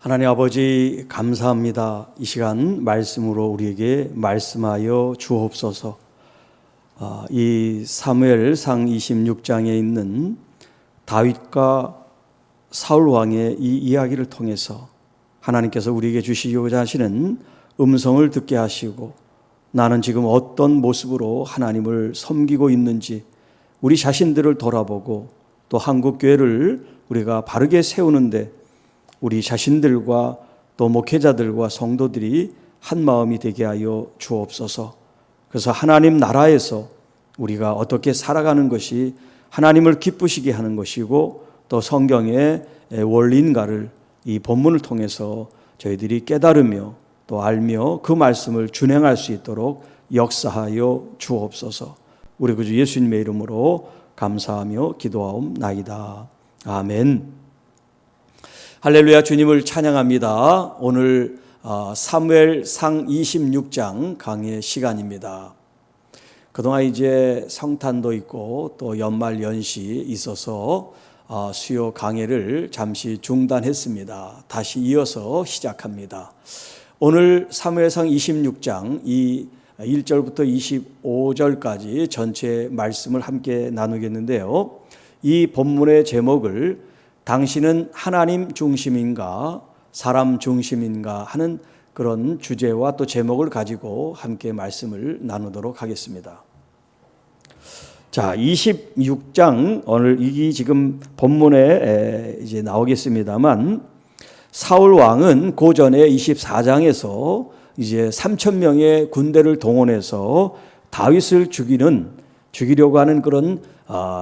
하나님 아버지 감사합니다. 이 시간 말씀으로 우리에게 말씀하여 주옵소서. 이 사무엘상 26장에 있는 다윗과 사울 왕의 이 이야기를 통해서 하나님께서 우리에게 주시고자 하시는 음성을 듣게 하시고, 나는 지금 어떤 모습으로 하나님을 섬기고 있는지 우리 자신들을 돌아보고, 또 한국교회를 우리가 바르게 세우는데 우리 자신들과 또 목회자들과 성도들이 한 마음이 되게 하여 주옵소서. 그래서 하나님 나라에서 우리가 어떻게 살아가는 것이 하나님을 기쁘시게 하는 것이고, 또 성경의 원리인가를 이 본문을 통해서 저희들이 깨달으며 또 알며 그 말씀을 준행할 수 있도록 역사하여 주옵소서. 우리 구주 예수님의 이름으로 감사하며 기도하옵나이다. 아멘. 할렐루야. 주님을 찬양합니다. 오늘 사무엘상 26장 강의 시간입니다. 그동안 이제 성탄도 있고 또 연말 연시 있어서 수요 강의를 잠시 중단했습니다. 다시 이어서 시작합니다. 오늘 사무엘상 26장 이 1절부터 25절까지 전체 말씀을 함께 나누겠는데요. 이 본문의 제목을 당신은 하나님 중심인가 사람 중심인가 하는 그런 주제와 또 제목을 가지고 함께 말씀을 나누도록 하겠습니다. 자, 26장 오늘 이 지금 본문에 이제 나오겠습니다만, 사울 왕은 그 전에 24장에서 이제 3,000명의 군대를 동원해서 다윗을 죽이려고 하는 그런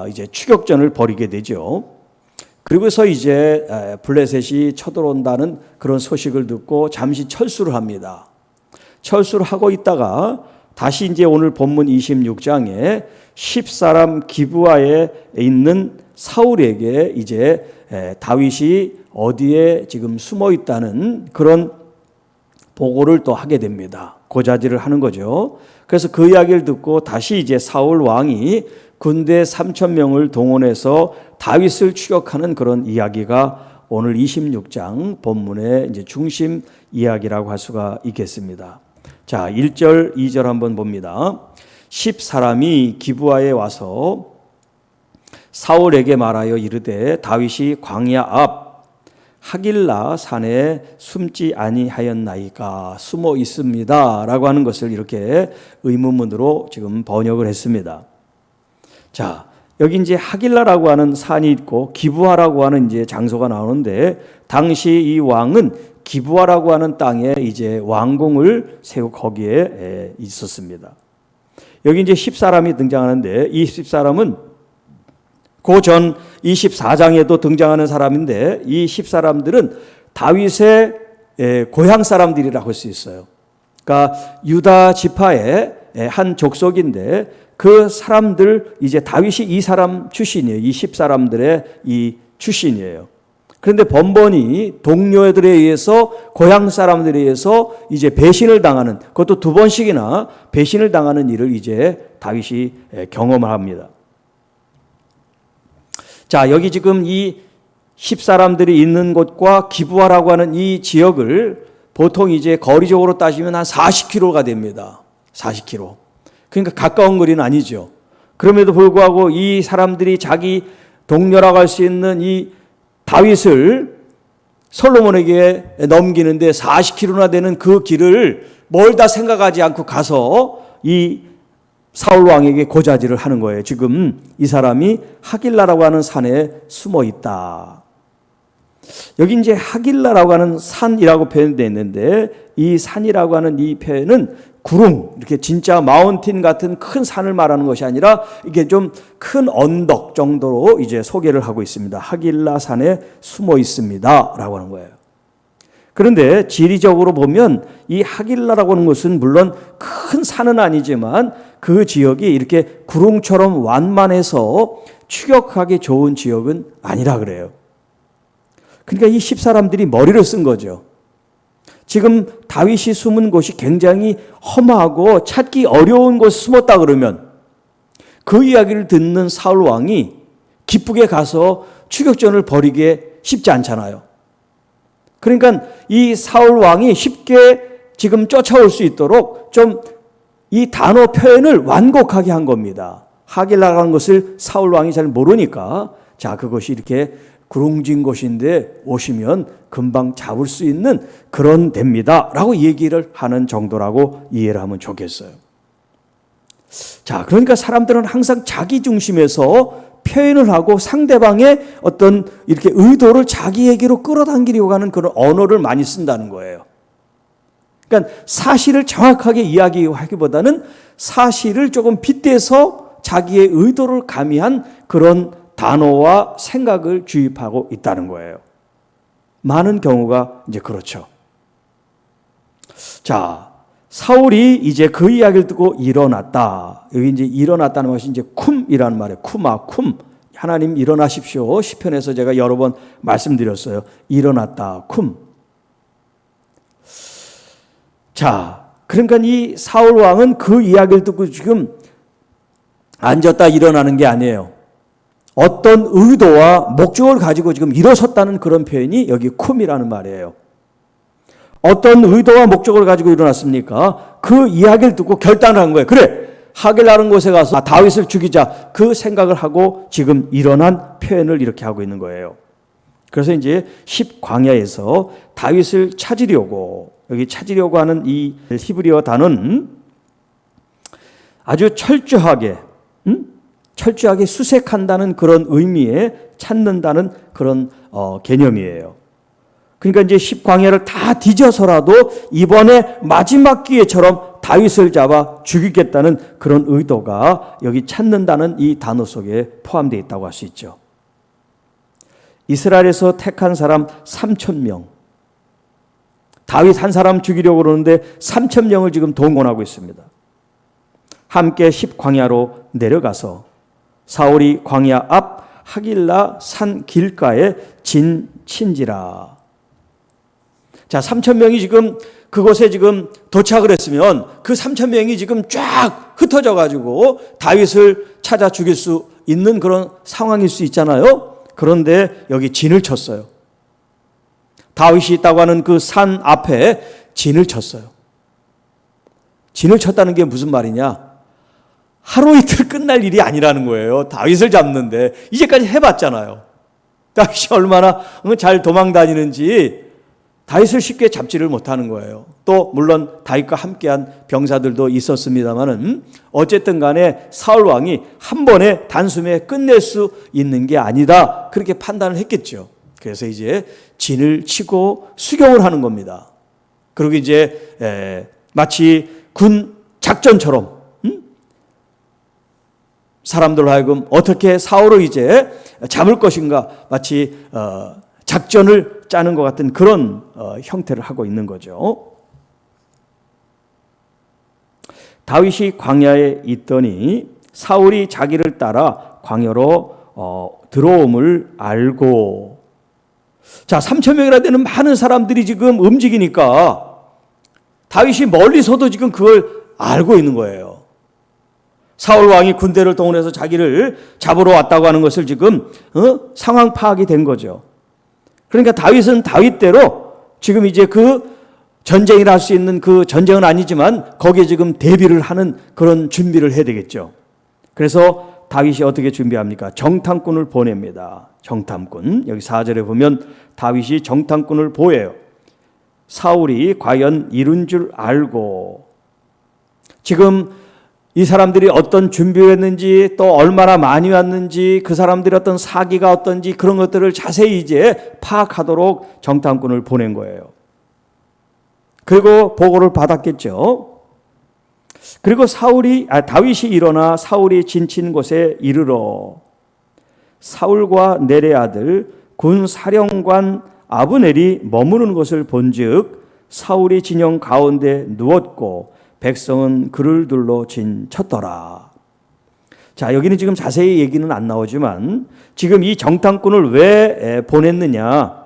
이제 추격전을 벌이게 되죠. 그리고서 이제 블레셋이 쳐들어온다는 그런 소식을 듣고 잠시 철수를 합니다. 철수를 하고 있다가 다시 이제 오늘 본문 26장에 10사람 기브아에 있는 사울에게 이제 다윗이 어디에 지금 숨어 있다는 그런 보고를 또 하게 됩니다. 고자질을 하는 거죠. 그래서 그 이야기를 듣고 다시 이제 사울 왕이 군대 3,000명을 동원해서 다윗을 추격하는 그런 이야기가 오늘 26장 본문의 이제 중심 이야기라고 할 수가 있겠습니다. 자, 1절, 2절 한번 봅니다. 10사람이 기브아에 와서 사울에게 말하여 이르되 다윗이 광야 앞 하길라 산에 숨지 아니하였나이까, 숨어 있습니다 라고 하는 것을 이렇게 의문문으로 지금 번역을 했습니다. 자, 여기 이제 하길라라고 하는 산이 있고 기브아라고 하는 이제 장소가 나오는데, 당시 이 왕은 기브아라고 하는 땅에 이제 왕궁을 세우고 거기에 있었습니다. 여기 이제 10사람이 등장하는데, 이 10사람은 그 전 24장에도 등장하는 사람인데, 이 10사람들은 다윗의 고향 사람들이라고 할 수 있어요. 그러니까 유다 지파의 한 족속인데, 그 사람들, 이제 다윗이 이 사람 출신이에요. 이 10사람들의 이 출신이에요. 그런데 번번이 동료들에 의해서, 고향 사람들에 의해서 이제 배신을 당하는, 그것도 2번씩이나 배신을 당하는 일을 이제 다윗이 경험을 합니다. 자, 여기 지금 이 10사람들이 있는 곳과 기브아라고 하는 이 지역을 보통 이제 거리적으로 따지면 한 40km가 됩니다. 40km. 그러니까 가까운 거리는 아니죠. 그럼에도 불구하고 이 사람들이 자기 동료라고 할 수 있는 이 다윗을 솔로몬에게 넘기는데 40km나 되는 그 길을 멀다 생각하지 않고 가서 이 사울 왕에게 고자질을 하는 거예요. 지금 이 사람이 하길라라고 하는 산에 숨어 있다. 여기 이제 하길라라고 하는 산이라고 표현되어 있는데, 이 산이라고 하는 이 표현은 구름, 이렇게 진짜 마운틴 같은 큰 산을 말하는 것이 아니라 이게 좀 큰 언덕 정도로 이제 소개를 하고 있습니다. 하길라 산에 숨어 있습니다 라고 하는 거예요. 그런데 지리적으로 보면 이 하길라라고 하는 것은 물론 큰 산은 아니지만 그 지역이 이렇게 구름처럼 완만해서 추격하기 좋은 지역은 아니라 그래요. 그러니까 이 10사람들이 머리를 쓴 거죠. 지금 다윗이 숨은 곳이 굉장히 험하고 찾기 어려운 곳에 숨었다 그러면 그 이야기를 듣는 사울 왕이 기쁘게 가서 추격전을 벌이기 쉽지 않잖아요. 그러니까 이 사울 왕이 쉽게 지금 쫓아올 수 있도록 좀 이 단어 표현을 완곡하게 한 겁니다. 하길라라는 것을 사울 왕이 잘 모르니까 자, 그것이 이렇게 구릉진 곳인데 오시면 금방 잡을 수 있는 그런 데입니다 라고 얘기를 하는 정도라고 이해를 하면 좋겠어요. 자, 그러니까 사람들은 항상 자기 중심에서 표현을 하고 상대방의 어떤 이렇게 의도를 자기에게로 끌어당기려고 하는 그런 언어를 많이 쓴다는 거예요. 그러니까 사실을 정확하게 이야기하기보다는 사실을 조금 빗대서 자기의 의도를 가미한 그런 단어와 생각을 주입하고 있다는 거예요. 많은 경우가 이제 그렇죠. 자, 사울이 이제 그 이야기를 듣고 일어났다. 여기 이제 일어났다는 것이 이제 쿰이라는 말이에요. 쿰. 하나님 일어나십시오. 시편에서 제가 여러 번 말씀드렸어요. 일어났다. 쿰. 자, 그러니까 이 사울 왕은 그 이야기를 듣고 지금 앉았다 일어나는 게 아니에요. 어떤 의도와 목적을 가지고 지금 일어섰다는 그런 표현이 여기 쿰이라는 말이에요. 어떤 의도와 목적을 가지고 일어났습니까? 그 이야기를 듣고 결단을 한 거예요. 그래, 하길라는 곳에 가서 다윗을 죽이자. 그 생각을 하고 지금 일어난 표현을 이렇게 하고 있는 거예요. 그래서 이제 10광야에서 다윗을 찾으려고, 여기 찾으려고 하는 이 히브리어 단어는 아주 철저하게 수색한다는 그런 의미에 찾는다는 그런 개념이에요. 그러니까 이제 10광야를 다 뒤져서라도 이번에 마지막 기회처럼 다윗을 잡아 죽이겠다는 그런 의도가 여기 찾는다는 이 단어 속에 포함되어 있다고 할 수 있죠. 이스라엘에서 택한 사람 3,000명. 다윗 한 사람 죽이려고 그러는데 3,000명을 지금 동원하고 있습니다. 함께 10광야로 내려가서 사울이 광야 앞 하길라 산 길가에 진친지라. 자, 3,000명이 지금 그곳에 지금 도착을 했으면 그 3,000명이 지금 쫙 흩어져 가지고 다윗을 찾아 죽일 수 있는 그런 상황일 수 있잖아요. 그런데 여기 진을 쳤어요. 다윗이 있다고 하는 그 산 앞에 진을 쳤어요. 진을 쳤다는 게 무슨 말이냐? 하루 이틀 끝날 일이 아니라는 거예요. 다윗을 잡는데 이제까지 해봤잖아요. 다윗이 얼마나 잘 도망 다니는지 다윗을 쉽게 잡지를 못하는 거예요. 또 물론 다윗과 함께한 병사들도 있었습니다만은 어쨌든 간에 사울 왕이 한 번에 단숨에 끝낼 수 있는 게 아니다. 그렇게 판단을 했겠죠. 그래서 이제 진을 치고 수경을 하는 겁니다. 그리고 이제 마치 군 작전처럼 사람들로 하여금 어떻게 사울을 이제 잡을 것인가 마치 작전을 짜는 것 같은 그런 형태를 하고 있는 거죠. 다윗이 광야에 있더니 사울이 자기를 따라 광야로 들어옴을 알고, 자, 3,000명이나 되는 많은 사람들이 지금 움직이니까 다윗이 멀리서도 지금 그걸 알고 있는 거예요. 사울 왕이 군대를 동원해서 자기를 잡으러 왔다고 하는 것을 지금 상황 파악이 된 거죠. 그러니까 다윗은 다윗대로 지금 이제 그 전쟁을 할 수 있는 그 전쟁은 아니지만 거기에 지금 대비를 하는 그런 준비를 해야 되겠죠. 그래서 다윗이 어떻게 준비합니까? 정탐꾼을 보냅니다. 정탐꾼. 여기 4절에 보면 다윗이 정탐꾼을 보여요. 사울이 과연 이룬 줄 알고, 지금 이 사람들이 어떤 준비를 했는지, 또 얼마나 많이 왔는지, 그 사람들이 어떤 사기가 어떤지 그런 것들을 자세히 이제 파악하도록 정탐꾼을 보낸 거예요. 그리고 보고를 받았겠죠. 그리고 다윗이 일어나 사울이 진친 곳에 이르러 사울과 넬의 아들 군 사령관 아브넬이 머무는 것을 본즉 사울이 진영 가운데 누웠고 백성은 그를 둘러 진쳤더라. 자, 여기는 지금 자세히 얘기는 안 나오지만 지금 이 정탐꾼을 왜 보냈느냐?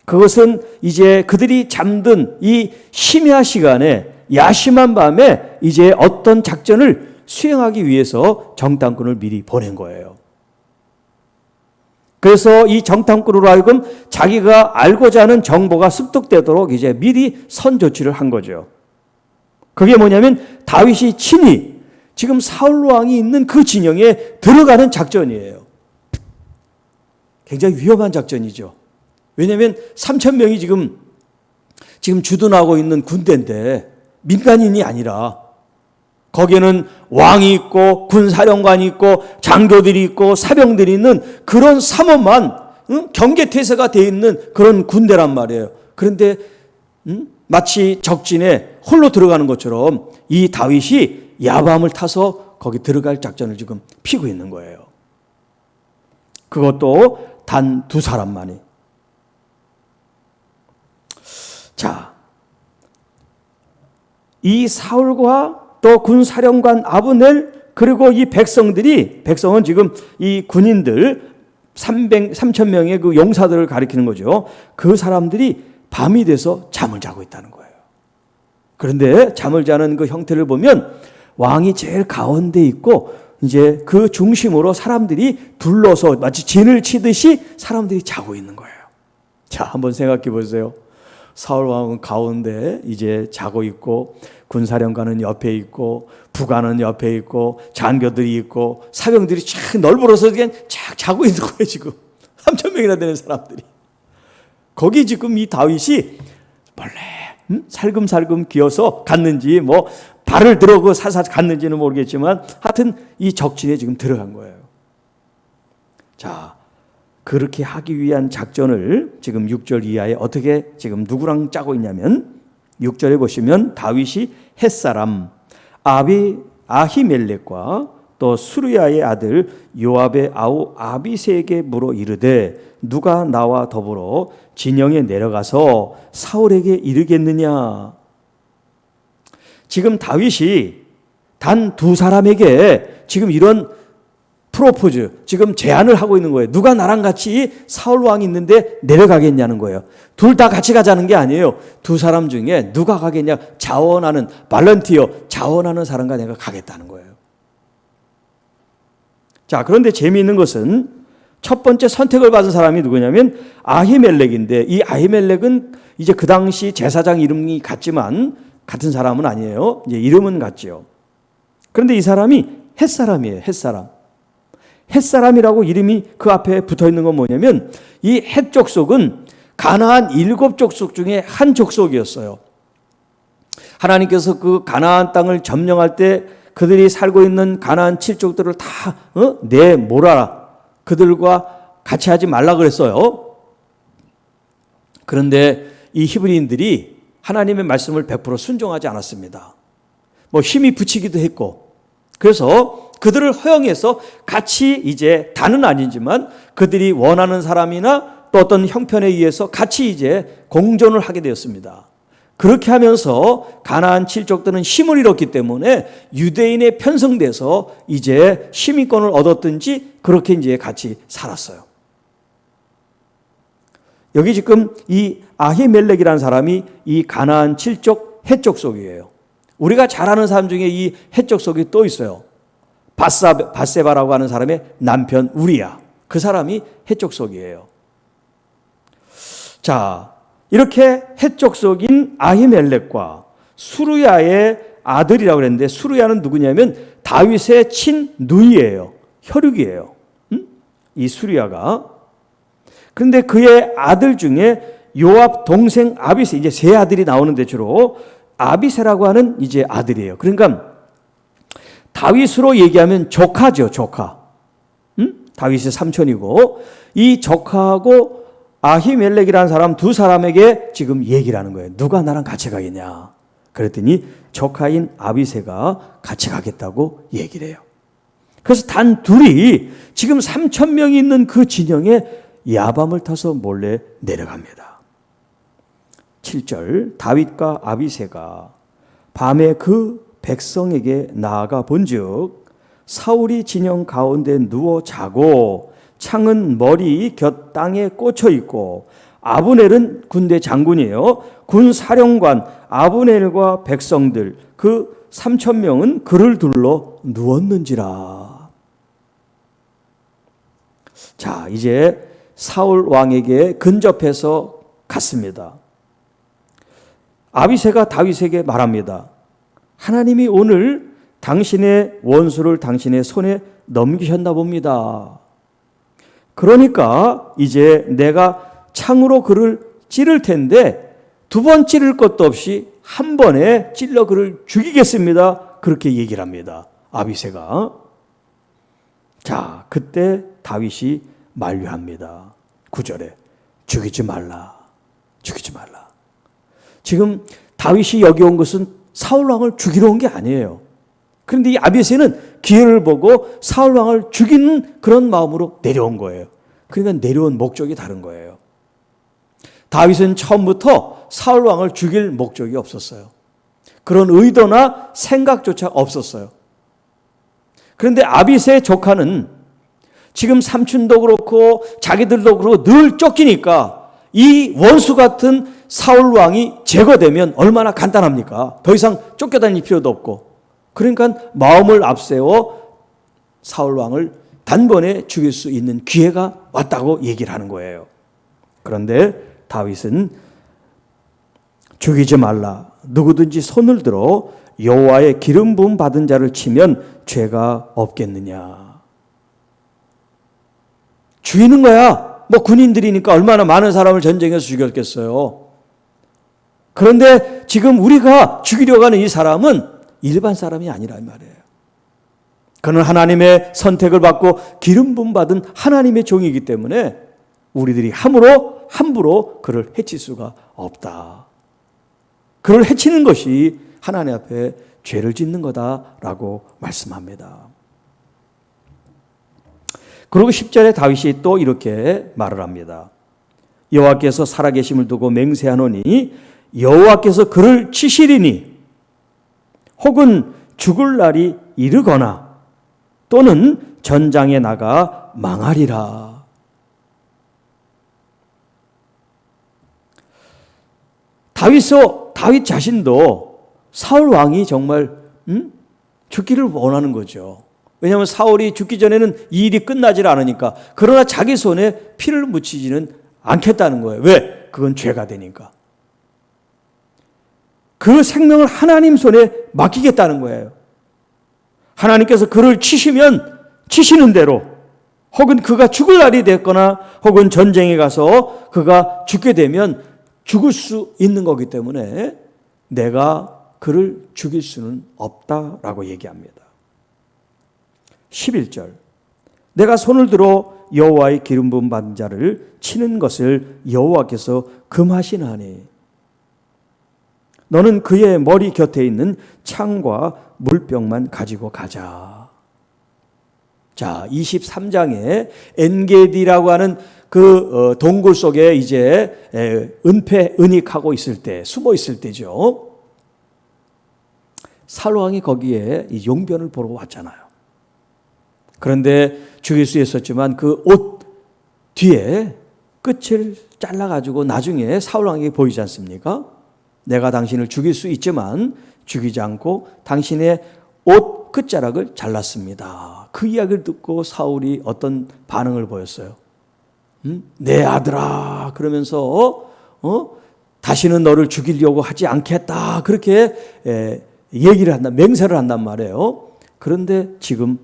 그것은 이제 그들이 잠든 이 심야 시간에, 야심한 밤에 이제 어떤 작전을 수행하기 위해서 정탐꾼을 미리 보낸 거예요. 그래서 이 정탐꾼으로 하여금 자기가 알고자 하는 정보가 습득되도록 이제 미리 선 조치를 한 거죠. 그게 뭐냐면 다윗이 친히 지금 사울 왕이 있는 그 진영에 들어가는 작전이에요. 굉장히 위험한 작전이죠. 왜냐하면 3,000명이 지금 주둔하고 있는 군대인데 민간인이 아니라 거기에는 왕이 있고 군사령관이 있고 장교들이 있고 사병들이 있는 그런 삼엄한 경계태세가 되어 있는 그런 군대란 말이에요. 그런데 마치 적진에 홀로 들어가는 것처럼 이 다윗이 야밤을 타서 거기 들어갈 작전을 지금 피고 있는 거예요. 그것도 단 2사람만이. 자, 이 사울과 또 군사령관 아브넬 그리고 이 백성은 지금 이 군인들 3,000명의 그 용사들을 가리키는 거죠. 그 사람들이 밤이 돼서 잠을 자고 있다는 거예요. 그런데 잠을 자는 그 형태를 보면 왕이 제일 가운데 있고 이제 그 중심으로 사람들이 둘러서 마치 진을 치듯이 사람들이 자고 있는 거예요. 자, 한번 생각해 보세요. 사울 왕은 가운데 이제 자고 있고 군사령관은 옆에 있고 부관은 옆에 있고 장교들이 있고 사병들이 쫙 널브러서 그냥 쫙 자고 있는 거예요. 지금 3,000명이나 되는 사람들이. 거기 지금 이 다윗이 몰래 살금살금 기어서 갔는지 뭐 발을 들어고 사사 갔는지는 모르겠지만 하여튼 이 적진에 지금 들어간 거예요. 자, 그렇게 하기 위한 작전을 지금 6절 이하에 어떻게 지금 누구랑 짜고 있냐면 6절에 보시면 다윗이 햇사람 아히멜렉과 또 수르야의 아들 요압의 아우 아비새에게 물어 이르되 누가 나와 더불어 진영에 내려가서 사울에게 이르겠느냐. 지금 다윗이 단 2사람에게 지금 이런 프로포즈, 지금 제안을 하고 있는 거예요. 누가 나랑 같이 사울 왕이 있는데 내려가겠냐는 거예요. 둘 다 같이 가자는 게 아니에요. 2사람 중에 누가 가겠냐, 자원하는 발런티어, 자원하는 사람과 내가 가겠다는 거예요. 자, 그런데 재미있는 것은 첫 번째 선택을 받은 사람이 누구냐면 아히멜렉인데, 이 아히멜렉은 이제 그 당시 제사장 이름이 같지만 같은 사람은 아니에요. 이제 이름은 같죠. 그런데 이 사람이 햇사람이에요. 햇사람이라고 이름이 그 앞에 붙어 있는 건 뭐냐면 이 햇 족속은 가나안 7족속 중에 한 족속이었어요. 하나님께서 그 가나안 땅을 점령할 때 그들이 살고 있는 가나안 7족들을 다 내몰아라. 그들과 같이 하지 말라 그랬어요. 그런데 이 히브리인들이 하나님의 말씀을 100% 순종하지 않았습니다. 뭐 힘이 붙이기도 했고, 그래서 그들을 허용해서 같이 이제 다는 아니지만 그들이 원하는 사람이나 또 어떤 형편에 의해서 같이 이제 공존을 하게 되었습니다. 그렇게 하면서 가나안 7족들은 힘을 잃었기 때문에 유대인에 편성돼서 이제 시민권을 얻었든지 그렇게 이제 같이 살았어요. 여기 지금 이 아히멜렉이라는 사람이 이 가나안 7족 헷족속이에요. 우리가 잘 아는 사람 중에 이 헷족속이 또 있어요. 바세바라고 하는 사람의 남편 우리야. 그 사람이 헷족속이에요. 자, 이렇게 헷족속인 아히멜렉과 수르야의 아들이라고 그랬는데, 수르야는 누구냐면 다윗의 친누이예요. 혈육이에요. 이 수르야가. 그런데 그의 아들 중에 요압 동생 아비새, 이제 세 아들이 나오는데 주로 아비새라고 하는 이제 아들이에요. 그러니까 다윗으로 얘기하면 조카죠, 조카. 다윗의 삼촌이고, 이 조카하고 아히멜렉이라는 사람 2사람에게 지금 얘기를 하는 거예요. 누가 나랑 같이 가겠냐. 그랬더니 조카인 아비새가 같이 가겠다고 얘기를 해요. 그래서 단 둘이 지금 3,000명이 있는 그 진영에 야밤을 타서 몰래 내려갑니다. 7절, 다윗과 아비새가 밤에 그 백성에게 나아가 본즉 사울이 진영 가운데 누워 자고 창은 머리 곁 땅에 꽂혀 있고 아브넬은 군대 장군이에요. 군 사령관 아브넬과 백성들 그 3,000명은 그를 둘러 누웠는지라. 자, 이제 사울 왕에게 근접해서 갔습니다. 아비새가 다윗에게 말합니다. 하나님이 오늘 당신의 원수를 당신의 손에 넘기셨나 봅니다. 그러니까 이제 내가 창으로 그를 찌를 텐데 두 번 찌를 것도 없이 한 번에 찔러 그를 죽이겠습니다. 그렇게 얘기를 합니다. 아비새가. 자, 그때 다윗이 만류합니다. 9절에 죽이지 말라. 죽이지 말라. 지금 다윗이 여기 온 것은 사울 왕을 죽이러 온 게 아니에요. 그런데 이 아비새는 기회를 보고 사울 왕을 죽이는 그런 마음으로 내려온 거예요. 그러니까 내려온 목적이 다른 거예요. 다윗은 처음부터 사울 왕을 죽일 목적이 없었어요. 그런 의도나 생각조차 없었어요. 그런데 아비새의 조카는 지금 삼촌도 그렇고 자기들도 그렇고 늘 쫓기니까 이 원수 같은 사울 왕이 제거되면 얼마나 간단합니까? 더 이상 쫓겨다닐 필요도 없고. 그러니까 마음을 앞세워 사울 왕을 단번에 죽일 수 있는 기회가 왔다고 얘기를 하는 거예요. 그런데 다윗은 죽이지 말라. 누구든지 손을 들어 여호와의 기름 부음 받은 자를 치면 죄가 없겠느냐. 죽이는 거야. 뭐 군인들이니까 얼마나 많은 사람을 전쟁에서 죽였겠어요. 그런데 지금 우리가 죽이려고 하는 이 사람은 일반 사람이 아니란 말이에요. 그는 하나님의 선택을 받고 기름 부음 받은 하나님의 종이기 때문에 우리들이 함부로 그를 해칠 수가 없다. 그를 해치는 것이 하나님 앞에 죄를 짓는 거다라고 말씀합니다. 그리고 10절에 다윗이 또 이렇게 말을 합니다. 여호와께서 살아계심을 두고 맹세하노니 여호와께서 그를 치시리니 혹은 죽을 날이 이르거나 또는 전장에 나가 망하리라. 다윗 자신도 사울 왕이 정말 죽기를 원하는 거죠. 왜냐하면 사울이 죽기 전에는 이 일이 끝나질 않으니까. 그러나 자기 손에 피를 묻히지는 않겠다는 거예요. 왜? 그건 죄가 되니까. 그 생명을 하나님 손에 맡기겠다는 거예요. 하나님께서 그를 치시면 치시는 대로, 혹은 그가 죽을 날이 됐거나 혹은 전쟁에 가서 그가 죽게 되면 죽을 수 있는 거기 때문에 내가 그를 죽일 수는 없다라고 얘기합니다. 11절 내가 손을 들어 여호와의 기름 부음 받은 자를 치는 것을 여호와께서 금하시나니 너는 그의 머리 곁에 있는 창과 물병만 가지고 가자. 자, 23장에 엔게디라고 하는 그 동굴 속에 이제 은닉하고 있을 때, 숨어 있을 때죠. 사울 왕이 거기에 이 용변을 보러 왔잖아요. 그런데 죽일 수 있었지만 그 옷 뒤에 끝을 잘라가지고 나중에 사울 왕에게 보이지 않습니까? 내가 당신을 죽일 수 있지만 죽이지 않고 당신의 옷 끝자락을 잘랐습니다. 그 이야기를 듣고 사울이 어떤 반응을 보였어요? 내 아들아 그러면서 다시는 너를 죽이려고 하지 않겠다 그렇게 얘기를 한다, 맹세를 한단 말이에요. 그런데 지금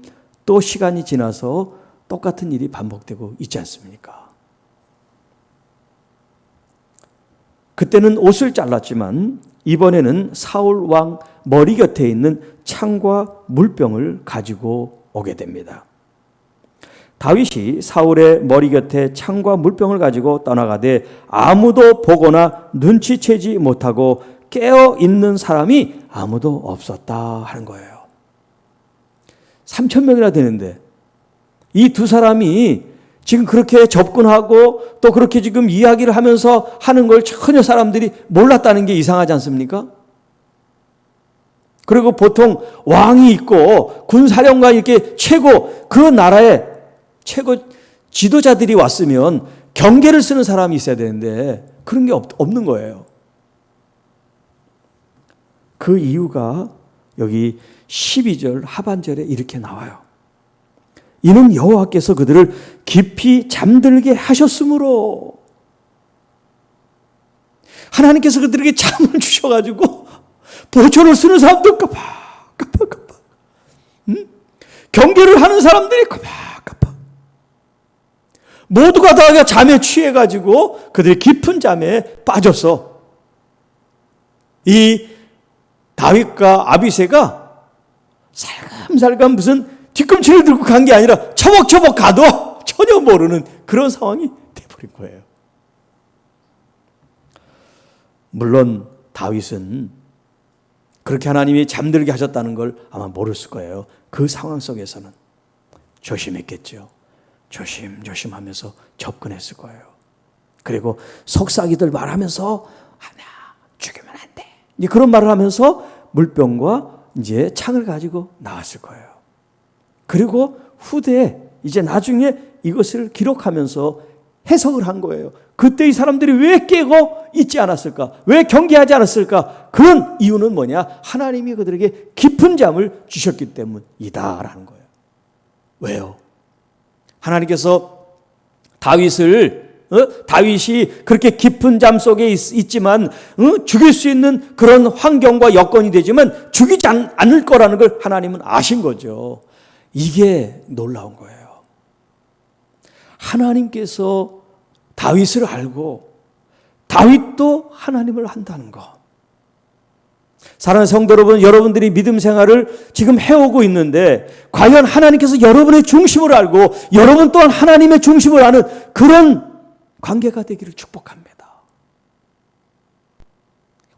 또 시간이 지나서 똑같은 일이 반복되고 있지 않습니까? 그때는 옷을 잘랐지만 이번에는 사울 왕 머리 곁에 있는 창과 물병을 가지고 오게 됩니다. 다윗이 사울의 머리 곁에 창과 물병을 가지고 떠나가되 아무도 보거나 눈치채지 못하고 깨어 있는 사람이 아무도 없었다 하는 거예요. 3,000명이나 되는데 이 두 사람이 지금 그렇게 접근하고 또 그렇게 지금 이야기를 하면서 하는 걸 전혀 사람들이 몰랐다는 게 이상하지 않습니까? 그리고 보통 왕이 있고 군사령관 이렇게 그 나라의 최고 지도자들이 왔으면 경계를 쓰는 사람이 있어야 되는데 그런 게 없는 거예요. 그 이유가 여기 12절 하반절에 이렇게 나와요. 이는 여호와께서 그들을 깊이 잠들게 하셨으므로. 하나님께서 그들에게 잠을 주셔가지고 보초를 쓰는 사람들 까박까박, 경계를 하는 사람들이 까박까박, 모두가 다 잠에 취해가지고 그들이 깊은 잠에 빠져서 이 다윗과 아비새가 살감살감 무슨 뒤꿈치를 들고 간 게 아니라 처벅처벅 가도 전혀 모르는 그런 상황이 돼버린 거예요. 물론 다윗은 그렇게 하나님이 잠들게 하셨다는 걸 아마 모르실 거예요. 그 상황 속에서는 조심했겠죠. 조심조심하면서 접근했을 거예요. 그리고 속삭이들 말하면서 하나 죽이면 안 돼. 이제 그런 말을 하면서 물병과 이제 창을 가지고 나왔을 거예요. 그리고 후대에 이제 나중에 이것을 기록하면서 해석을 한 거예요. 그때 이 사람들이 왜 깨고 있지 않았을까? 왜 경계하지 않았을까? 그런 이유는 뭐냐? 하나님이 그들에게 깊은 잠을 주셨기 때문이다라는 거예요. 왜요? 하나님께서 다윗이 그렇게 깊은 잠 속에 있지만 죽일 수 있는 그런 환경과 여건이 되지만 죽이지 않을 거라는 걸 하나님은 아신 거죠. 이게 놀라운 거예요. 하나님께서 다윗을 알고 다윗도 하나님을 한다는 거. 사랑하는 성도 여러분, 여러분들이 믿음 생활을 지금 해오고 있는데 과연 하나님께서 여러분의 중심을 알고 여러분 또한 하나님의 중심을 아는 그런 관계가 되기를 축복합니다.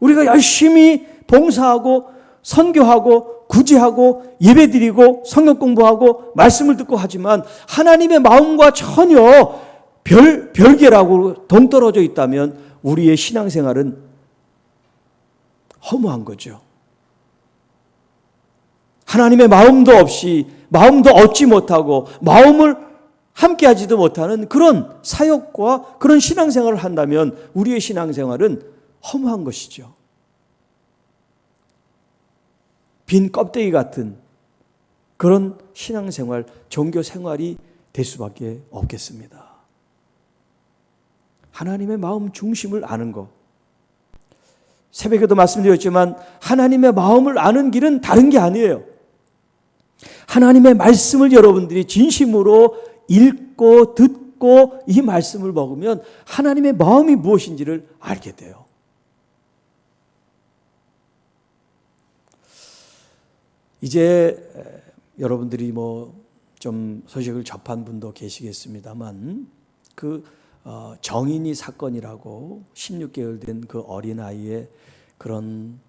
우리가 열심히 봉사하고 선교하고 구제하고 예배드리고 성경 공부하고 말씀을 듣고 하지만 하나님의 마음과 전혀 별개라고 동떨어져 있다면 우리의 신앙생활은 허무한 거죠. 하나님의 마음도 없이 마음도 얻지 못하고 마음을 함께하지도 못하는 그런 사역과 그런 신앙생활을 한다면 우리의 신앙생활은 허무한 것이죠. 빈 껍데기 같은 그런 신앙생활, 종교생활이 될 수밖에 없겠습니다. 하나님의 마음 중심을 아는 것. 새벽에도 말씀드렸지만 하나님의 마음을 아는 길은 다른 게 아니에요. 하나님의 말씀을 여러분들이 진심으로 읽고 듣고 이 말씀을 먹으면 하나님의 마음이 무엇인지를 알게 돼요. 이제 여러분들이 좀 소식을 접한 분도 계시겠습니다만 정인이 사건이라고 16개월 된 그 어린아이의 그런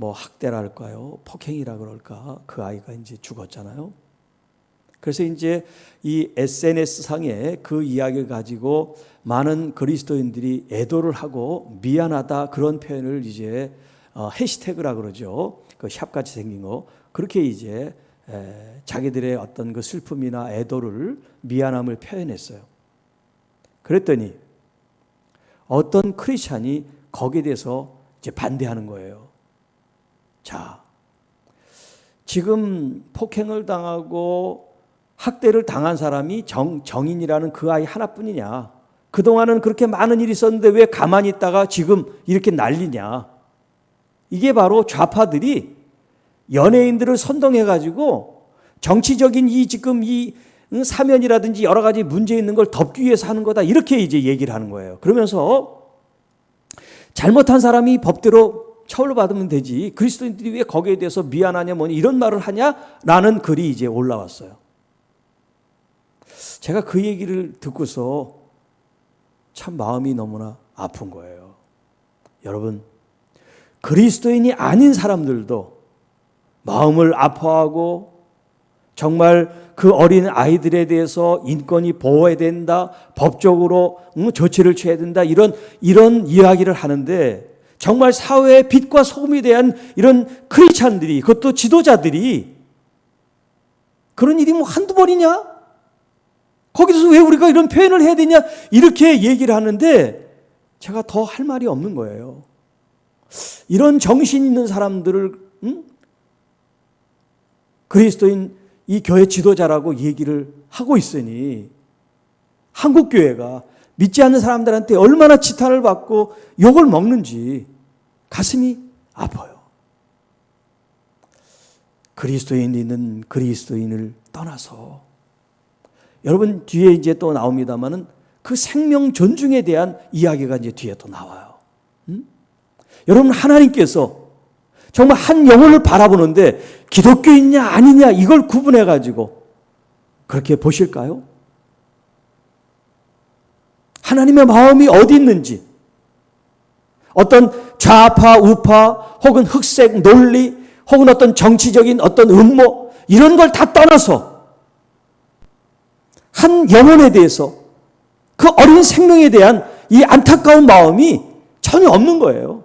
학대랄까요? 폭행이라 그럴까? 그 아이가 이제 죽었잖아요. 그래서 이제 이 SNS 상에 그 이야기를 가지고 많은 그리스도인들이 애도를 하고 미안하다 그런 표현을 이제 해시태그라 그러죠. 그 샵같이 생긴 거. 그렇게 이제 자기들의 어떤 그 슬픔이나 애도를 미안함을 표현했어요. 그랬더니 어떤 크리스찬이 거기에 대해서 이제 반대하는 거예요. 자, 지금 폭행을 당하고 학대를 당한 사람이 정인이라는 그 아이 하나뿐이냐? 그동안은 그렇게 많은 일이 있었는데 왜 가만히 있다가 지금 이렇게 난리냐? 이게 바로 좌파들이 연예인들을 선동해가지고 정치적인 지금 이 사면이라든지 여러 가지 문제 있는 걸 덮기 위해서 하는 거다. 이렇게 이제 얘기를 하는 거예요. 그러면서 잘못한 사람이 법대로 처벌받으면 되지. 그리스도인들이 왜 거기에 대해서 미안하냐, 이런 말을 하냐라는 글이 이제 올라왔어요. 제가 그 얘기를 듣고서 참 마음이 너무나 아픈 거예요. 여러분, 그리스도인이 아닌 사람들도 마음을 아파하고 정말 그 어린 아이들에 대해서 인권이 보호해야 된다, 법적으로 조치를 취해야 된다, 이런 이야기를 하는데 정말 사회의 빛과 소금에 대한 이런 크리스찬들이, 그것도 지도자들이 그런 일이 한두 번이냐? 거기서 왜 우리가 이런 표현을 해야 되냐? 이렇게 얘기를 하는데 제가 더 할 말이 없는 거예요. 이런 정신 있는 사람들을 그리스도인 이 교회 지도자라고 얘기를 하고 있으니 한국교회가 믿지 않는 사람들한테 얼마나 지탄을 받고 욕을 먹는지 가슴이 아파요. 그리스도인은 그리스도인을 떠나서, 여러분 뒤에 이제 또 나옵니다만은 그 생명 존중에 대한 이야기가 이제 뒤에 또 나와요. 여러분, 하나님께서 정말 한 영혼을 바라보는데 기독교인이냐 아니냐 이걸 구분해 가지고 그렇게 보실까요? 하나님의 마음이 어디 있는지, 어떤 좌파 우파 혹은 흑색 논리 혹은 어떤 정치적인 어떤 음모 이런 걸 다 떠나서 한 영혼에 대해서, 그 어린 생명에 대한 이 안타까운 마음이 전혀 없는 거예요.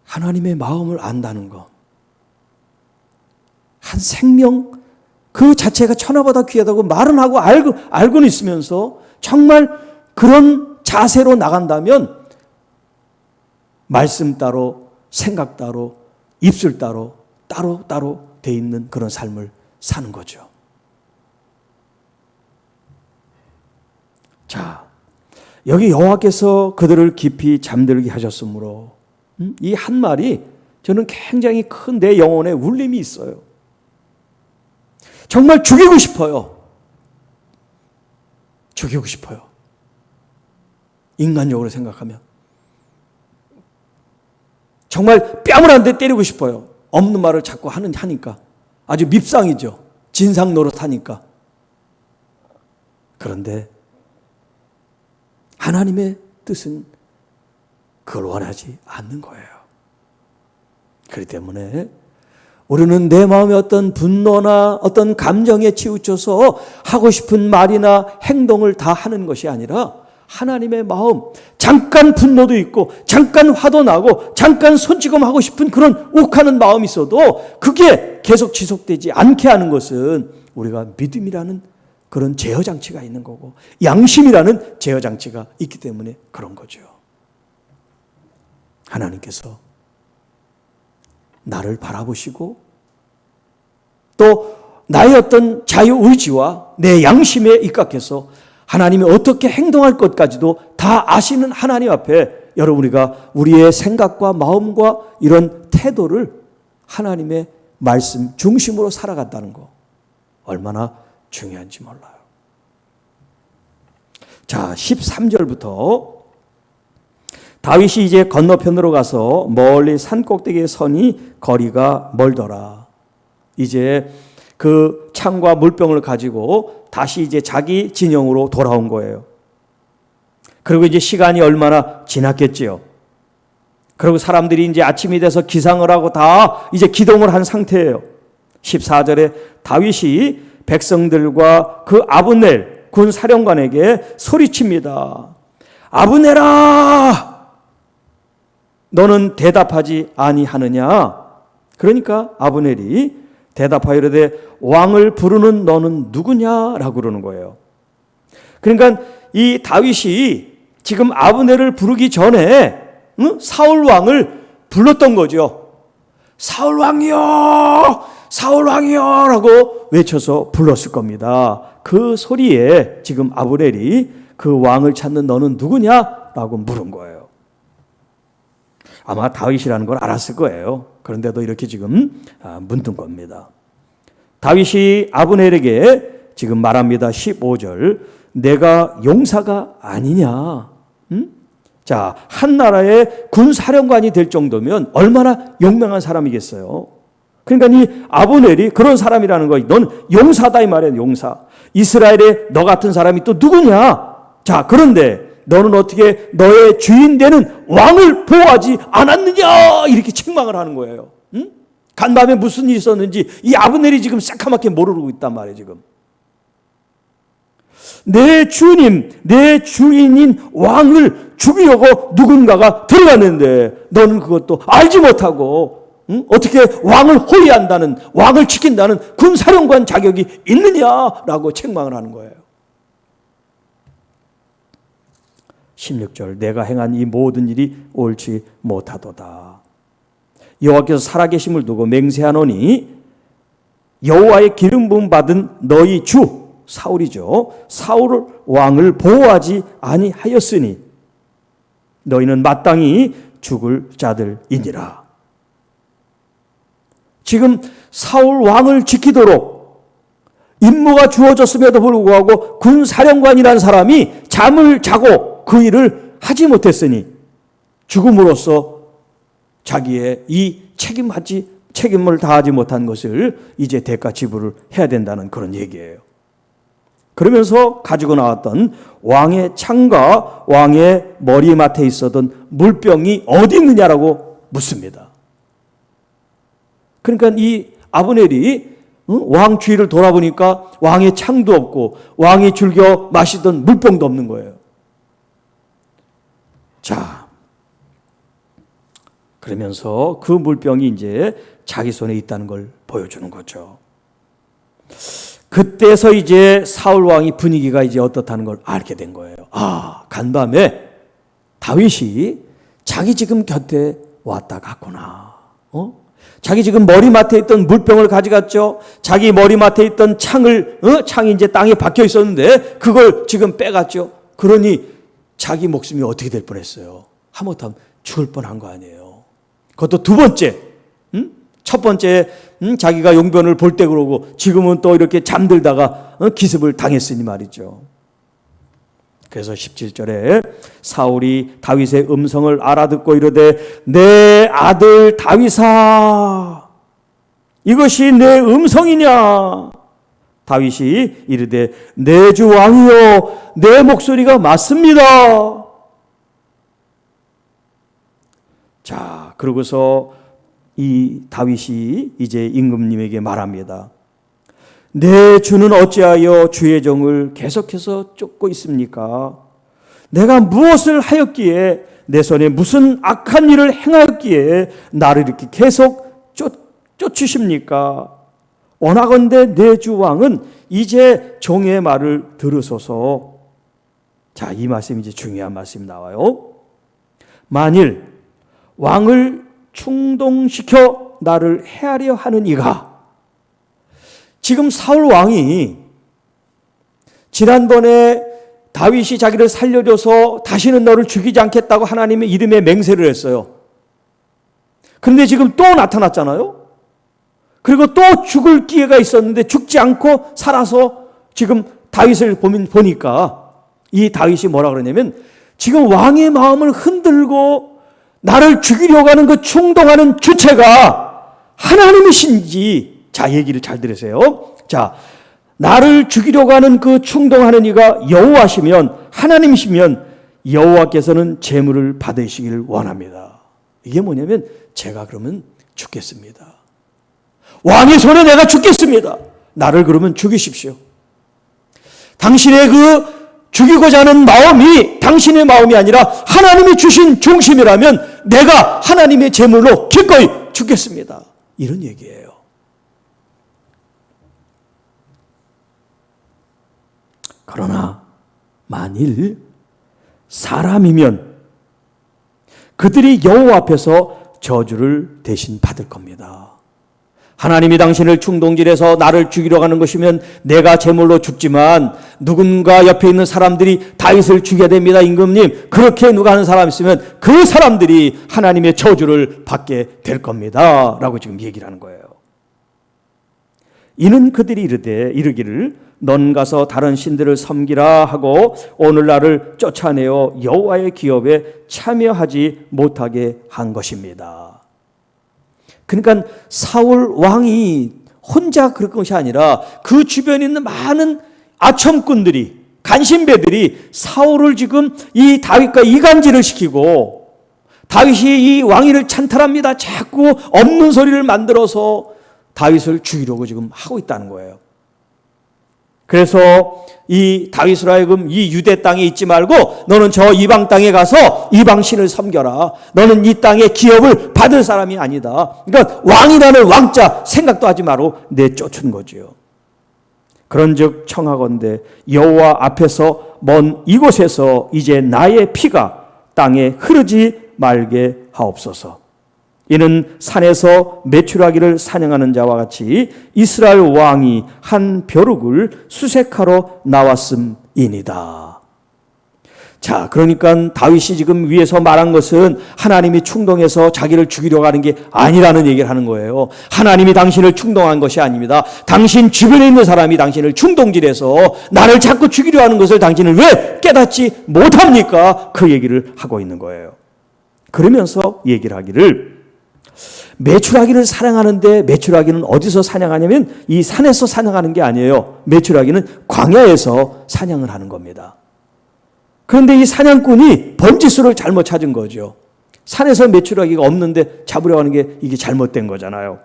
하나님의 마음을 안다는 것, 한 생명 그 자체가 천하보다 귀하다고 말은 하고 알고는 있으면서 정말 그런 자세로 나간다면 말씀 따로 생각 따로 입술 따로 돼 있는 그런 삶을 사는 거죠. 자, 여기 여호와께서 그들을 깊이 잠들게 하셨으므로, 이 한 말이 저는 굉장히 큰 내 영혼에 울림이 있어요. 정말 죽이고 싶어요. 죽이고 싶어요. 인간적으로 생각하면. 정말 뺨을 한 대 때리고 싶어요. 없는 말을 자꾸 하니까. 아주 밉상이죠. 진상 노릇하니까. 그런데 하나님의 뜻은 그걸 원하지 않는 거예요. 그렇기 때문에 우리는 내 마음의 어떤 분노나 어떤 감정에 치우쳐서 하고 싶은 말이나 행동을 다 하는 것이 아니라 하나님의 마음, 잠깐 분노도 있고 잠깐 화도 나고 잠깐 손찌검하고 싶은 그런 욱하는 마음이 있어도 그게 계속 지속되지 않게 하는 것은 우리가 믿음이라는 그런 제어장치가 있는 거고 양심이라는 제어장치가 있기 때문에 그런 거죠. 하나님께서 나를 바라보시고 또 나의 어떤 자유의지와 내 양심에 입각해서 하나님이 어떻게 행동할 것까지도 다 아시는 하나님 앞에 여러분, 우리가 우리의 생각과 마음과 이런 태도를 하나님의 말씀 중심으로 살아간다는 거 얼마나 중요한지 몰라요. 자, 13절부터 다윗이 이제 건너편으로 가서 멀리 산 꼭대기에 서니 거리가 멀더라. 이제 그 창과 물병을 가지고 다시 이제 자기 진영으로 돌아온 거예요. 그리고 이제 시간이 얼마나 지났겠지요. 그리고 사람들이 이제 아침이 돼서 기상을 하고 다 이제 기동을 한 상태예요. 14절에 다윗이 백성들과 그 아브넬 군 사령관에게 소리칩니다. 아브넬아! 너는 대답하지 아니하느냐? 그러니까 아브넬이 대답하여 이르되 왕을 부르는 너는 누구냐라고 그러는 거예요. 그러니까 이 다윗이 지금 아브넬을 부르기 전에 사울 왕을 불렀던 거죠. 사울 왕이여, 사울 왕이여라고 외쳐서 불렀을 겁니다. 그 소리에 지금 아브넬이 그 왕을 찾는 너는 누구냐라고 물은 거예요. 아마 다윗이라는 걸 알았을 거예요. 그런데도 이렇게 지금 묻는 겁니다. 다윗이 아브넬에게 지금 말합니다. 15절. 내가 용사가 아니냐? 자, 한 나라의 군 사령관이 될 정도면 얼마나 용맹한 사람이겠어요. 그러니까 이 아브넬이 그런 사람이라는 거예요. 넌 용사다 이 말이야, 용사. 이스라엘에 너 같은 사람이 또 누구냐? 자, 그런데 너는 어떻게 너의 주인 되는 왕을 보호하지 않았느냐? 이렇게 책망을 하는 거예요. 간밤에 무슨 일이 있었는지 이 아브넬이 지금 새카맣게 모르고 있단 말이에요, 지금. 내 주님, 내 주인인 왕을 죽이려고 누군가가 들어갔는데 너는 그것도 알지 못하고 어떻게 왕을 호위한다는, 왕을 지킨다는 군사령관 자격이 있느냐라고 책망을 하는 거예요. 16절 내가 행한 이 모든 일이 옳지 못하도다. 여호와께서 살아계심을 두고 맹세하노니 여호와의 기름 부음 받은 너희 주 사울이죠. 사울 왕을 보호하지 아니하였으니 너희는 마땅히 죽을 자들이니라. 지금 사울 왕을 지키도록 임무가 주어졌음에도 불구하고 군사령관이라는 사람이 잠을 자고 그 일을 하지 못했으니 죽음으로써 자기의 이 책임을 다하지 못한 것을 이제 대가 지불을 해야 된다는 그런 얘기예요. 그러면서 가지고 나왔던 왕의 창과 왕의 머리맡에 있었던 물병이 어디 있느냐라고 묻습니다. 그러니까 이 아브넬이 왕 주위를 돌아보니까 왕의 창도 없고 왕이 즐겨 마시던 물병도 없는 거예요. 자, 그러면서 그 물병이 이제 자기 손에 있다는 걸 보여주는 거죠. 그때서 이제 사울 왕이 분위기가 이제 어떻다는 걸 알게 된 거예요. 아, 간밤에 다윗이 자기 지금 곁에 왔다 갔구나. 자기 지금 머리맡에 있던 물병을 가져갔죠. 자기 머리맡에 있던 창이 이제 땅에 박혀 있었는데 그걸 지금 빼갔죠. 그러니 자기 목숨이 어떻게 될 뻔했어요. 하마터면 죽을 뻔한 거 아니에요. 그것도 두 번째. 첫 번째 자기가 용변을 볼 때 그러고 지금은 또 이렇게 잠들다가 기습을 당했으니 말이죠. 그래서 17절에 사울이 다윗의 음성을 알아듣고 이르되 내 아들 다윗아 이것이 내 음성이냐. 다윗이 이르되 내 주 왕이여 내 목소리가 맞습니다. 자, 그러고서 이 다윗이 이제 임금님에게 말합니다. 내 주는 어찌하여 주의 종을 계속해서 쫓고 있습니까? 내가 무엇을 하였기에 내 손에 무슨 악한 일을 행하였기에 나를 이렇게 계속 쫓으십니까? 원하건대 내 주 왕은 이제 종의 말을 들으소서. 자, 이 말씀이 이제 중요한 말씀이 나와요. 만일 왕을 충동시켜 나를 해하려 하는 이가, 지금 사울 왕이 지난번에 다윗이 자기를 살려줘서 다시는 너를 죽이지 않겠다고 하나님의 이름에 맹세를 했어요. 그런데 지금 또 나타났잖아요. 그리고 또 죽을 기회가 있었는데 죽지 않고 살아서 지금 다윗을 보니까 이 다윗이 뭐라 그러냐면 지금 왕의 마음을 흔들고 나를 죽이려고 하는 그 충동하는 주체가 하나님이신지, 자, 얘기를 잘 들으세요. 자, 나를 죽이려고 하는 그 충동하는 이가 여호와시면, 하나님이시면 여호와께서는 재물을 받으시길 원합니다. 이게 뭐냐면 제가 그러면 죽겠습니다. 왕의 손에 내가 죽겠습니다. 나를 그러면 죽이십시오. 당신의 그 죽이고자 하는 마음이 당신의 마음이 아니라 하나님이 주신 중심이라면 내가 하나님의 제물로 기꺼이 죽겠습니다. 이런 얘기예요. 그러나 만일 사람이면 그들이 여호와 앞에서 저주를 대신 받을 겁니다. 하나님이 당신을 충동질해서 나를 죽이려 하는 것이면 내가 제물로 죽지만 누군가 옆에 있는 사람들이 다윗을 죽여야 됩니다. 임금님, 그렇게 누가 하는 사람 있으면 그 사람들이 하나님의 저주를 받게 될 겁니다. 라고 지금 얘기를 하는 거예요. 이는 그들이 이르기를 넌 가서 다른 신들을 섬기라 하고 오늘 나를 쫓아내어 여호와의 기업에 참여하지 못하게 한 것입니다. 그러니까 사울 왕이 혼자 그럴 것이 아니라 그 주변에 있는 많은 아첨꾼들이, 간신배들이 사울을 지금 이 다윗과 이간질을 시키고 다윗이 이 왕위를 찬탈합니다. 자꾸 없는 소리를 만들어서 다윗을 죽이려고 지금 하고 있다는 거예요. 그래서 이 다윗으로 하여금 이 유대 땅에 있지 말고 너는 저 이방 땅에 가서 이방 신을 섬겨라. 너는 이 땅의 기업을 받을 사람이 아니다. 그러니까 왕이라는 왕자 생각도 하지 마로 내쫓은 거죠. 그런즉 청하건대 여호와 앞에서 먼 이곳에서 이제 나의 피가 땅에 흐르지 말게 하옵소서. 이는 산에서 메추라기를 사냥하는 자와 같이 이스라엘 왕이 한 벼룩을 수색하러 나왔음이니이다. 자, 그러니까 다윗이 지금 위에서 말한 것은 하나님이 충동해서 자기를 죽이려고 하는 게 아니라는 얘기를 하는 거예요. 하나님이 당신을 충동한 것이 아닙니다. 당신 주변에 있는 사람이 당신을 충동질해서 나를 자꾸 죽이려 하는 것을 당신은 왜 깨닫지 못합니까? 그 얘기를 하고 있는 거예요. 그러면서 얘기를 하기를, 메추라기를 사냥하는데 메추라기는 어디서 사냥하냐면 이 산에서 사냥하는 게 아니에요. 메추라기는 광야에서 사냥을 하는 겁니다. 그런데 이 사냥꾼이 번지수를 잘못 찾은 거죠. 산에서 메추라기가 없는데 잡으려고 하는 게 이게 잘못된 거잖아요.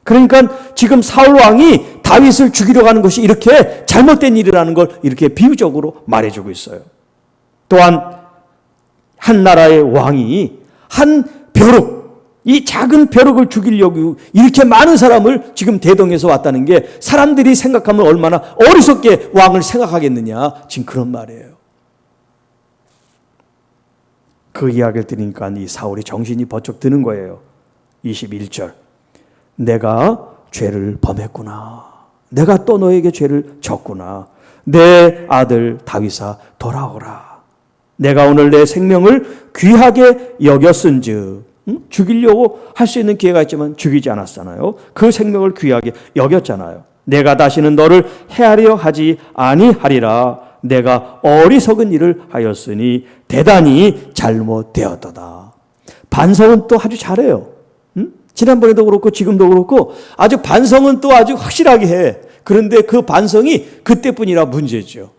그러니까 지금 사울 왕이 다윗을 죽이려고 하는 것이 이렇게 잘못된 일이라는 걸 이렇게 비유적으로 말해주고 있어요. 또한 한 나라의 왕이 한 벼룩, 이 작은 벼룩을 죽이려고 이렇게 많은 사람을 지금 대동해서 왔다는 게 사람들이 생각하면 얼마나 어리석게 왕을 생각하겠느냐, 지금 그런 말이에요. 그 이야기를 들으니까 이 사울이 정신이 번쩍 드는 거예요. 21절. 내가 죄를 범했구나. 내가 또 너에게 죄를 졌구나. 내 아들 다윗아 돌아오라. 내가 오늘 내 생명을 귀하게 여겼은즉, 죽이려고 할 수 있는 기회가 있지만 죽이지 않았잖아요. 그 생명을 귀하게 여겼잖아요. 내가 다시는 너를 헤아려 하지 아니하리라. 내가 어리석은 일을 하였으니 대단히 잘못되었도다. 반성은 또 아주 잘해요. 지난번에도 그렇고 지금도 그렇고 아주 반성은 또 아주 확실하게 해. 그런데 그 반성이 그때뿐이라 문제죠.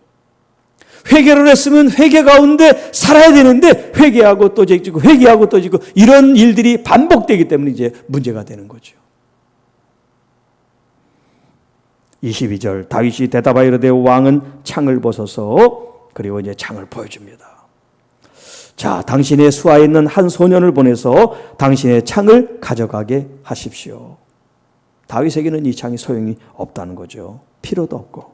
회개를 했으면 회개 가운데 살아야 되는데 회개하고 또 짓고 회개하고 또 짓고 이런 일들이 반복되기 때문에 이제 문제가 되는 거죠. 22절. 다윗이 대답하여 이르되 왕은 창을 벗어서, 그리고 이제 창을 보여줍니다. 자, 당신의 수하에 있는 한 소년을 보내서 당신의 창을 가져가게 하십시오. 다윗에게는 이 창이 소용이 없다는 거죠. 필요도 없고.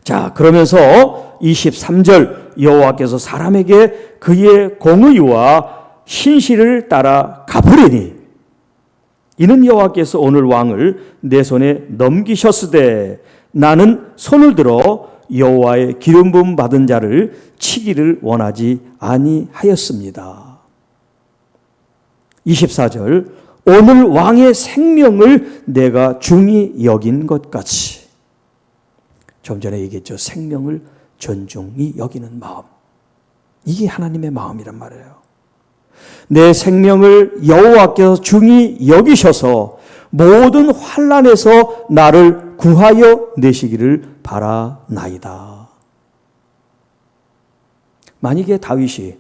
자, 그러면서 23절. 여호와께서 사람에게 그의 공의와 신실을 따라 갚으리니 이는 여호와께서 오늘 왕을 내 손에 넘기셨으되 나는 손을 들어 여호와의 기름 부음 받은 자를 치기를 원하지 아니하였습니다. 24절. 오늘 왕의 생명을 내가 중히 여긴 것 같이. 좀 전에 얘기했죠. 생명을 존중히 여기는 마음. 이게 하나님의 마음이란 말이에요. 내 생명을 여호와께서 중히 여기셔서 모든 환난에서 나를 구하여 내시기를 바라나이다. 만약에 다윗이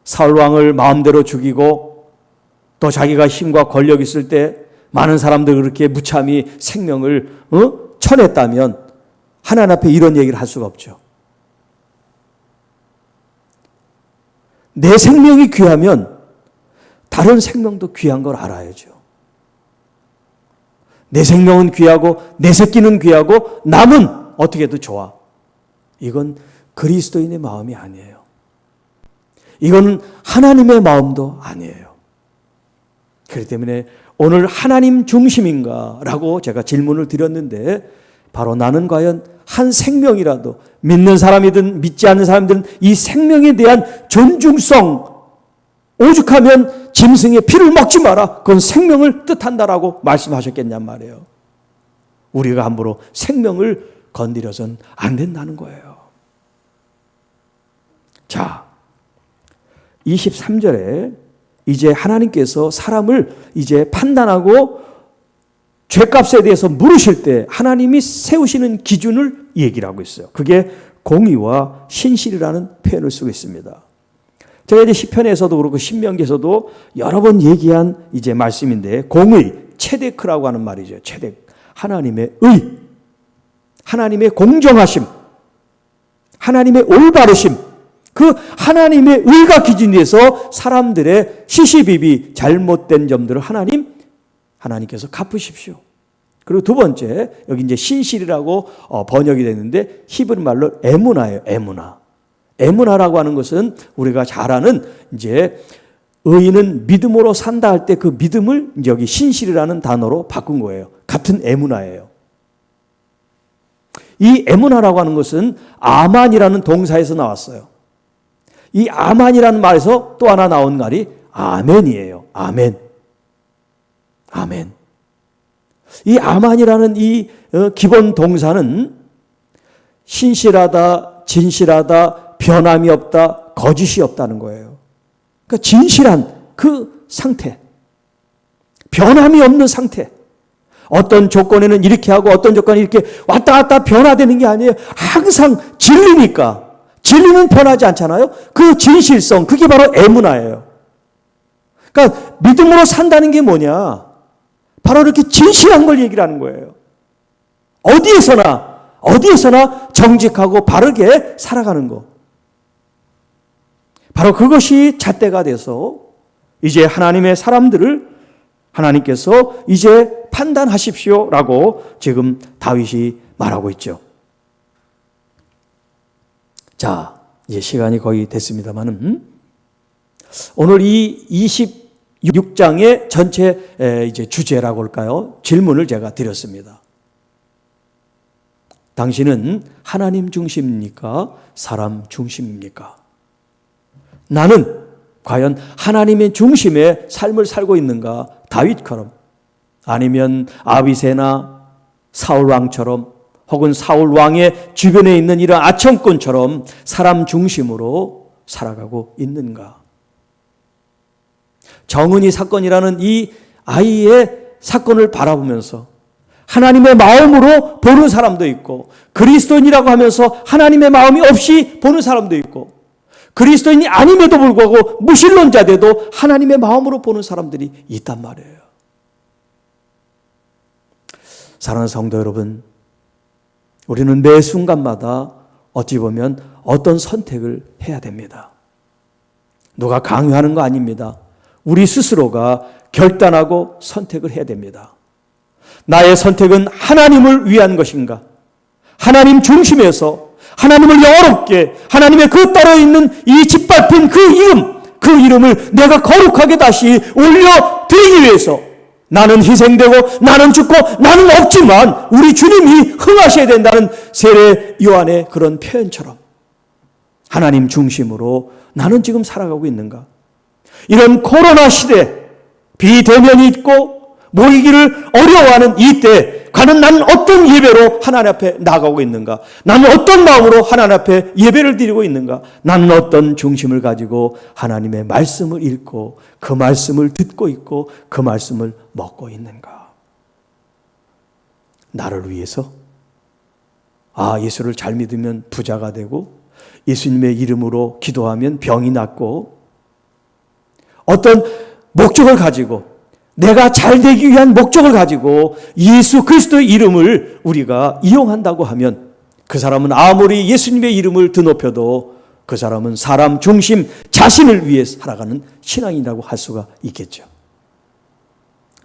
사울 왕을 마음대로 죽이고 또 자기가 힘과 권력 있을 때 많은 사람들 그렇게 무참히 생명을 쳐냈다면 하나님 앞에 이런 얘기를 할 수가 없죠. 내 생명이 귀하면 다른 생명도 귀한 걸 알아야죠. 내 생명은 귀하고 내 새끼는 귀하고 남은 어떻게 해도 좋아. 이건 그리스도인의 마음이 아니에요. 이건 하나님의 마음도 아니에요. 그렇기 때문에 오늘 하나님 중심인가? 라고 제가 질문을 드렸는데 바로 나는 과연 한 생명이라도 믿는 사람이든 믿지 않는 사람들은 이 생명에 대한 존중성, 오죽하면 짐승의 피를 먹지 마라. 그건 생명을 뜻한다라고 말씀하셨겠냔 말이에요. 우리가 함부로 생명을 건드려서는 안 된다는 거예요. 자, 23절에 이제 하나님께서 사람을 이제 판단하고 죄값에 대해서 물으실 때 하나님이 세우시는 기준을 얘기를 하고 있어요. 그게 공의와 신실이라는 표현을 쓰고 있습니다. 제가 이제 시편에서도 그렇고 신명기에서도 여러 번 얘기한 이제 말씀인데 공의, 체데크라고 하는 말이죠. 체데크. 하나님의 의, 하나님의 공정하심, 하나님의 올바르심, 그 하나님의 의가 기준이 돼서 사람들의 시시비비 잘못된 점들을 하나님께서 갚으십시오. 그리고 두 번째, 여기 이제 신실이라고 번역이 됐는데 히브리 말로 에무나예요. 에무나. 에무나라고 하는 것은 우리가 잘 아는 이제 의인은 믿음으로 산다 할 때 그 믿음을 여기 신실이라는 단어로 바꾼 거예요. 같은 에무나예요. 이 에무나라고 하는 것은 아만이라는 동사에서 나왔어요. 이 아만이라는 말에서 또 하나 나온 말이 아멘이에요. 아멘. 아멘. 이 아만이라는 이 기본 동사는 신실하다, 진실하다, 변함이 없다, 거짓이 없다는 거예요. 그러니까 진실한 그 상태, 변함이 없는 상태. 어떤 조건에는 이렇게 하고 어떤 조건이 이렇게 왔다 갔다 변화되는 게 아니에요. 항상 진리니까. 진리는 변하지 않잖아요. 그 진실성, 그게 바로 에무나예요. 그러니까 믿음으로 산다는 게 뭐냐? 바로 이렇게 진실한 걸 얘기를 하는 거예요. 어디에서나 정직하고 바르게 살아가는 거. 바로 그것이 잣대가 돼서 이제 하나님의 사람들을 하나님께서 이제 판단하십시오라고 지금 다윗이 말하고 있죠. 자, 이제 시간이 거의 됐습니다만은 오늘 이 26장의 전체 이제 주제라고 할까요? 질문을 제가 드렸습니다. 당신은 하나님 중심입니까? 사람 중심입니까? 나는 과연 하나님의 중심의 삶을 살고 있는가? 다윗처럼, 아니면 아비새나 사울 왕처럼, 혹은 사울 왕의 주변에 있는 이런 아청꾼처럼 사람 중심으로 살아가고 있는가? 정은이 사건이라는 이 아이의 사건을 바라보면서 하나님의 마음으로 보는 사람도 있고, 그리스도인이라고 하면서 하나님의 마음이 없이 보는 사람도 있고, 그리스도인이 아님에도 불구하고 무신론자들도 하나님의 마음으로 보는 사람들이 있단 말이에요. 사랑하는 성도 여러분, 우리는 매 순간마다 어찌 보면 어떤 선택을 해야 됩니다. 누가 강요하는 거 아닙니다. 우리 스스로가 결단하고 선택을 해야 됩니다. 나의 선택은 하나님을 위한 것인가? 하나님 중심에서 하나님을 영원롭게, 하나님의 그 떨어 있는 이 짓밟힌 그 이름을 내가 거룩하게 다시 올려드리기 위해서 나는 희생되고 나는 죽고 나는 없지만 우리 주님이 흥하셔야 된다는 세례 요한의 그런 표현처럼 하나님 중심으로 나는 지금 살아가고 있는가? 이런 코로나 시대, 비대면이 있고 모이기를 어려워하는 이때 과연 나는 어떤 예배로 하나님 앞에 나가고 있는가? 나는 어떤 마음으로 하나님 앞에 예배를 드리고 있는가? 나는 어떤 중심을 가지고 하나님의 말씀을 읽고 그 말씀을 듣고 있고 그 말씀을 먹고 있는가? 나를 위해서? 예수를 잘 믿으면 부자가 되고 예수님의 이름으로 기도하면 병이 낫고 어떤 목적을 가지고 내가 잘 되기 위한 목적을 가지고 예수 그리스도의 이름을 우리가 이용한다고 하면 그 사람은 아무리 예수님의 이름을 드높여도 그 사람은 사람 중심 자신을 위해 살아가는 신앙이라고 할 수가 있겠죠.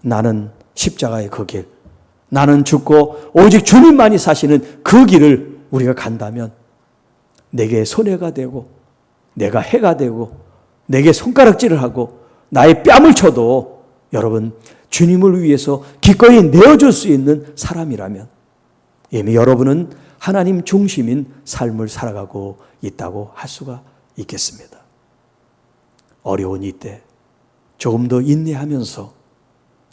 나는 십자가의 그 길, 나는 죽고 오직 주님만이 사시는 그 길을 우리가 간다면 내게 손해가 되고 내가 해가 되고 내게 손가락질을 하고 나의 뺨을 쳐도 여러분 주님을 위해서 기꺼이 내어줄 수 있는 사람이라면 이미 여러분은 하나님 중심인 삶을 살아가고 있다고 할 수가 있겠습니다. 어려운 이때 조금 더 인내하면서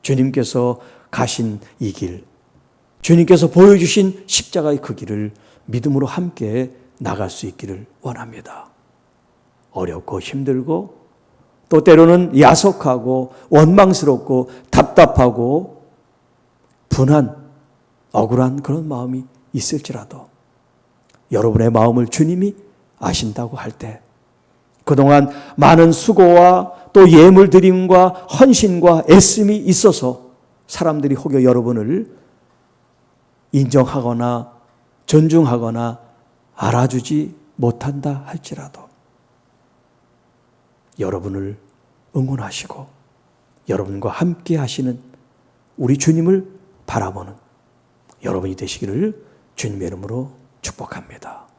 주님께서 가신 이 길, 주님께서 보여주신 십자가의 그 길을 믿음으로 함께 나갈 수 있기를 원합니다. 어렵고 힘들고 또 때로는 야속하고 원망스럽고 답답하고 분한, 억울한 그런 마음이 있을지라도 여러분의 마음을 주님이 아신다고 할 때 그동안 많은 수고와 또 예물 드림과 헌신과 애씀이 있어서 사람들이 혹여 여러분을 인정하거나 존중하거나 알아주지 못한다 할지라도 여러분을 응원하시고 여러분과 함께 하시는 우리 주님을 바라보는 여러분이 되시기를 주님의 이름으로 축복합니다.